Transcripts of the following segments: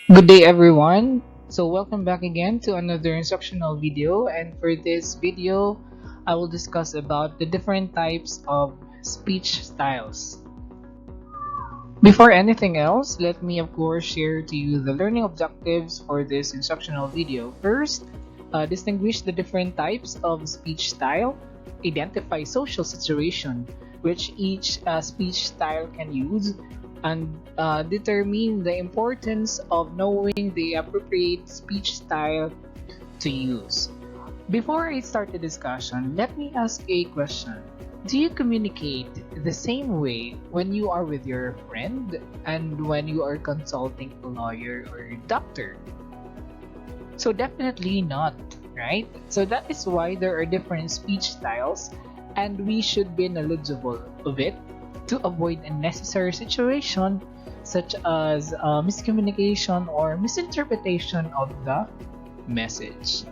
Good day everyone. So welcome back again to another instructional video, and for this video I will discuss about the different types of speech styles. Before anything else, let me of course share to you the learning objectives for this instructional video. First, distinguish the different types of speech style, identify social situation which each speech style can use, and determine the importance of knowing the appropriate speech style to use. Before I start the discussion, let me ask a question. Do you communicate the same way when you are with your friend and when you are consulting a lawyer or a doctor? So definitely not, right? So that is why there are different speech styles and we should be knowledgeable of it to avoid unnecessary situation such as miscommunication or misinterpretation of the message.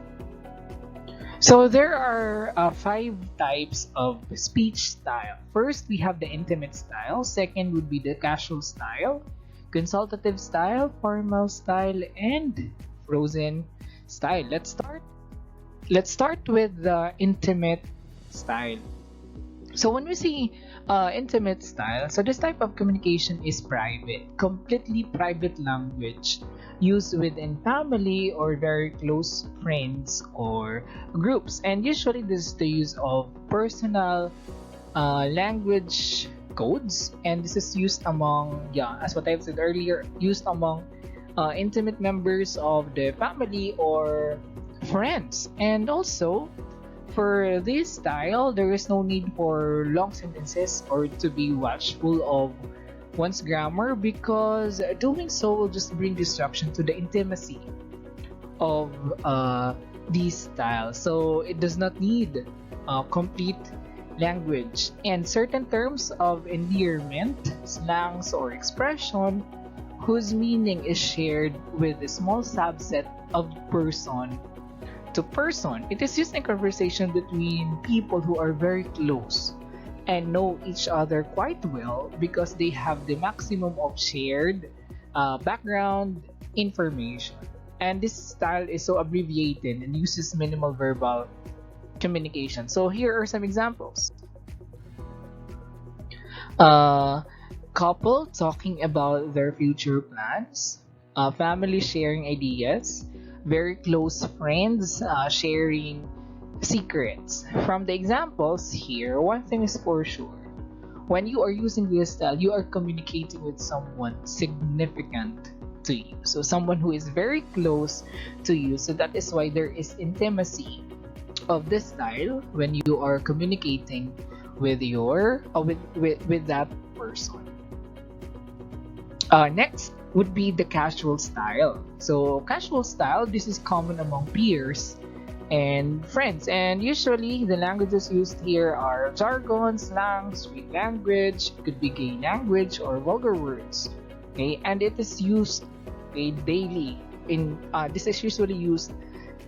So there are five types of speech style. First, we have the intimate style. Second would be the casual style, consultative style, formal style, and frozen style. Let's start with the intimate style. So when we say intimate style, so this type of communication is private, completely private language used within family or very close friends or groups. And usually this is the use of personal language codes, and this is used among, as what I've said earlier, used among intimate members of the family or friends. And also, for this style, there is no need for long sentences or to be watchful of one's grammar, because doing so will just bring disruption to the intimacy of these styles. So it does not need complete language, and certain terms of endearment, slangs, or expression whose meaning is shared with a small subset of person to person. It is used in conversation between people who are very close and know each other quite well because they have the maximum of shared background information. And this style is so abbreviated and uses minimal verbal communication. So here are some examples. Couple talking about their future plans, family sharing ideas, very close friends sharing secrets. From the examples here, one thing is for sure. When you are using this style, you are communicating with someone significant to you. So someone who is very close to you. So that is why there is intimacy of this style when you are communicating with your with that person. Next would be the casual style. So casual style, this is common among peers and friends, and usually the languages used here are jargon, slang, street language, could be gay language or vulgar words. Okay, and it is used daily in this is usually used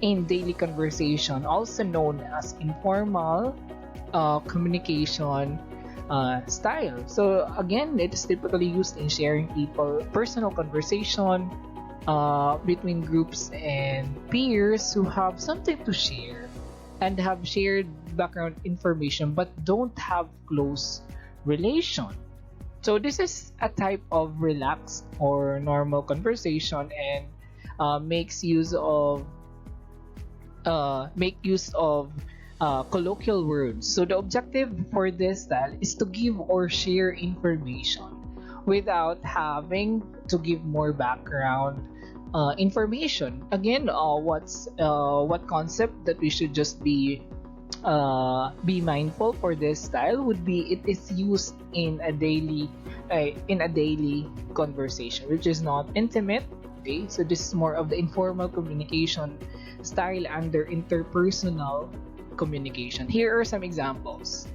in daily conversation, also known as informal communication style. So again, it is typically used in sharing people personal conversation between groups and peers who have something to share and have shared background information but don't have close relation. So this is a type of relaxed or normal conversation, and makes use of colloquial words. So the objective for this style is to give or share information without having to give more background information. Again, what concept that we should just be mindful for this style would be it is used in a daily conversation, which is not intimate. Okay, so this is more of the informal communication style under interpersonal communication. Here are some examples.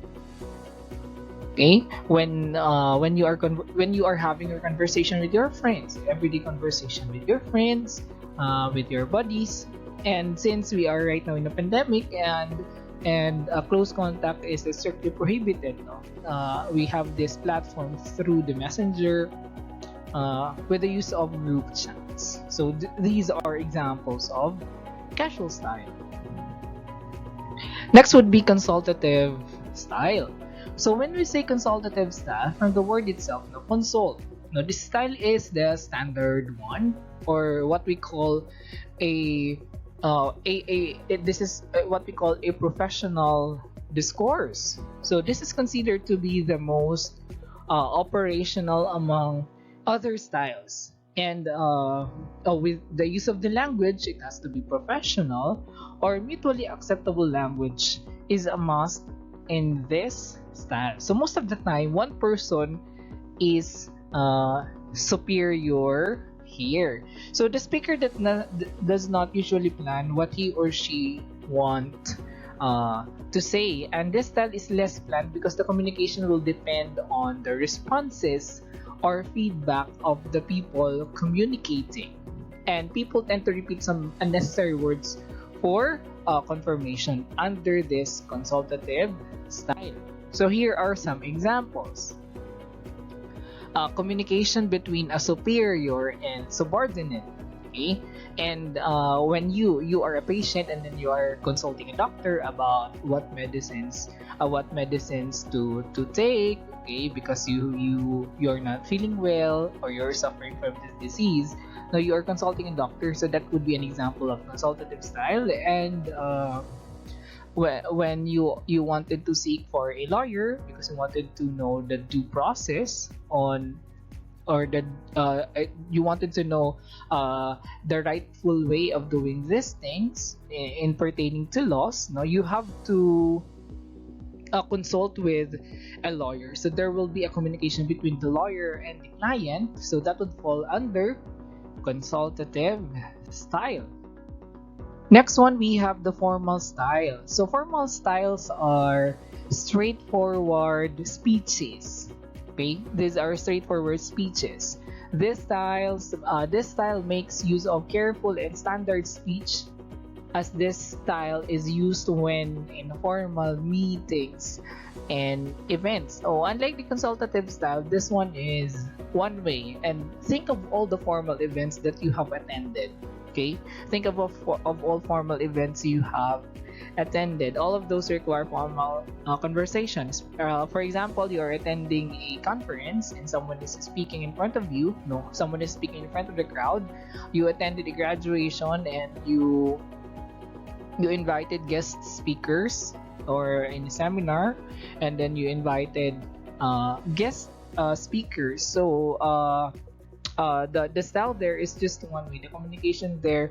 Okay, when you are having a conversation with your friends, everyday conversation with your friends, with your buddies, and since we are right now in a pandemic and close contact is strictly prohibited, no? We have this platform through the messenger with the use of group chat. events. So these are examples of casual style. Next would be consultative style. So when we say consultative style, from the word itself, no, consult. No, this style is the standard one, or what we call this is what we call a professional discourse. So this is considered to be the most operational among other styles. And with the use of the language, it has to be professional or mutually acceptable language is a must in this style. So most of the time, one person is superior here. So the speaker that does not usually plan what he or she want to say, and this style is less planned because the communication will depend on the responses or feedback of the people communicating, and people tend to repeat some unnecessary words for confirmation under this consultative style. So here are some examples. Communication between a superior and subordinate. Okay, and when you are a patient and then you are consulting a doctor about what medicines to take, okay, because you're not feeling well or you're suffering from this disease. Now you are consulting a doctor, so that would be an example of consultative style. And when you wanted to seek for a lawyer because you wanted to know the due process on, or the you wanted to know the rightful way of doing these things in pertaining to laws. Now you have to consult with a lawyer, so there will be a communication between the lawyer and the client, so that would fall under consultative style. Next one, we have the formal style. So formal styles are straightforward speeches. Okay, these are straightforward speeches. This style makes use of careful and standard speech, as this style is used when in formal meetings and events. Oh, unlike the consultative style, this one is one way. And think of all the formal events that you have attended. Okay, think of all formal events you have attended. All of those require formal conversations. For example, you are attending a conference and someone is speaking in front of you. No, someone is speaking in front of the crowd. You attended a graduation and you invited guest speakers, or in a seminar, and then you invited guest speakers. So the style there is just one way. The communication there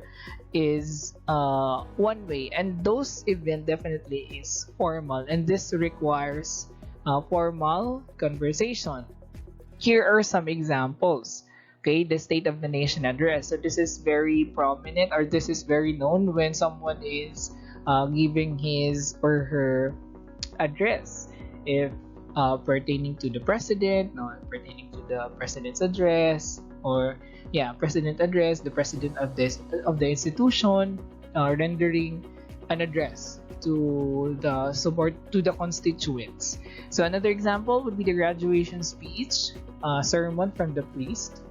is one way, and those event definitely is formal, and this requires formal conversation. Here are some examples. Okay, the State of the Nation address. So this is very prominent, or this is very known when someone is giving his or her address. If pertaining to the president, no, pertaining to the president's address, or president address, the president of the institution, rendering an address to the constituents. So another example would be the graduation speech, sermon from the priest,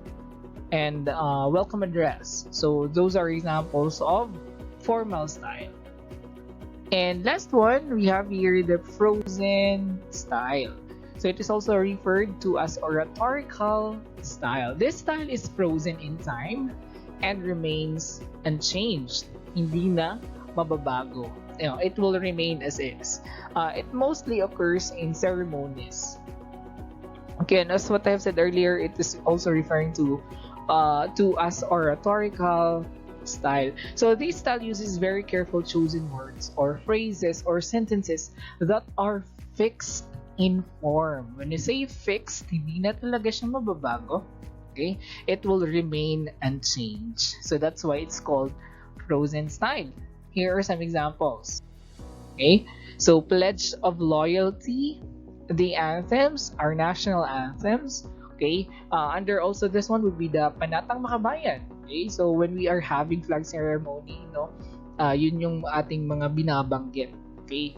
and welcome address. So those are examples of formal style. And last one, we have here the frozen style. So it is also referred to as oratorical style. This style is frozen in time and remains unchanged. Hindi na mababago. It will remain as is. It mostly occurs in ceremonies. Okay, and as what I have said earlier, it is also referring to as oratorical style. So this style uses very careful chosen words or phrases or sentences that are fixed in form. When you say fixed, hindi na talaga siya mababago. Okay? It will remain unchanged. So that's why it's called frozen style. Here are some examples. Okay? So pledge of loyalty, the anthems, our national anthems. Okay? Under also this one would be the Panatang Makabayan. Okay? So when we are having flag ceremony, yun yung ating mga binabanggit. Okay?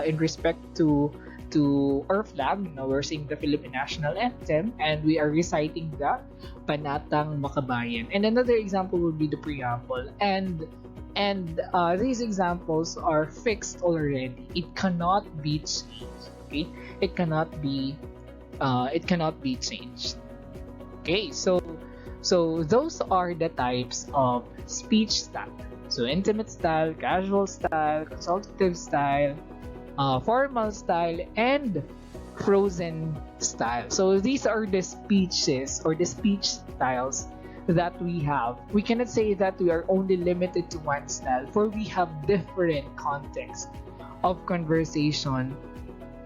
In respect to to our flag. We're singing the Philippine national anthem, and we are reciting the Panatang Makabayan. And another example would be the preamble. And these examples are fixed already. It cannot be changed. Okay, it cannot be changed. Okay, so those are the types of speech style. So intimate style, casual style, consultative style, formal style, and frozen style. So these are the speeches or the speech styles that we have. We cannot say that we are only limited to one style, for we have different contexts of conversation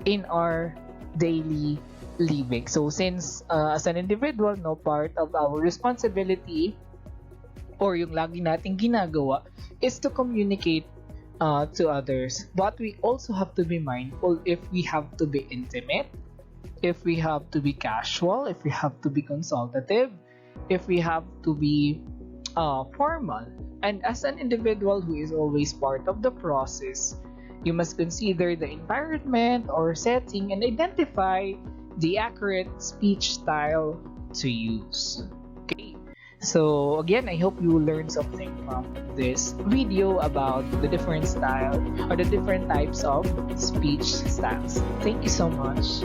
in our daily living. So since as an individual, no, part of our responsibility or yung lagi nating ginagawa is to communicate to others. But we also have to be mindful if we have to be intimate, if we have to be casual, if we have to be consultative, if we have to be formal. And as an individual who is always part of the process, you must consider the environment or setting and identify the accurate speech style to use. Okay, so again, I hope you learned something from this video about the different style or the different types of speech styles. Thank you so much.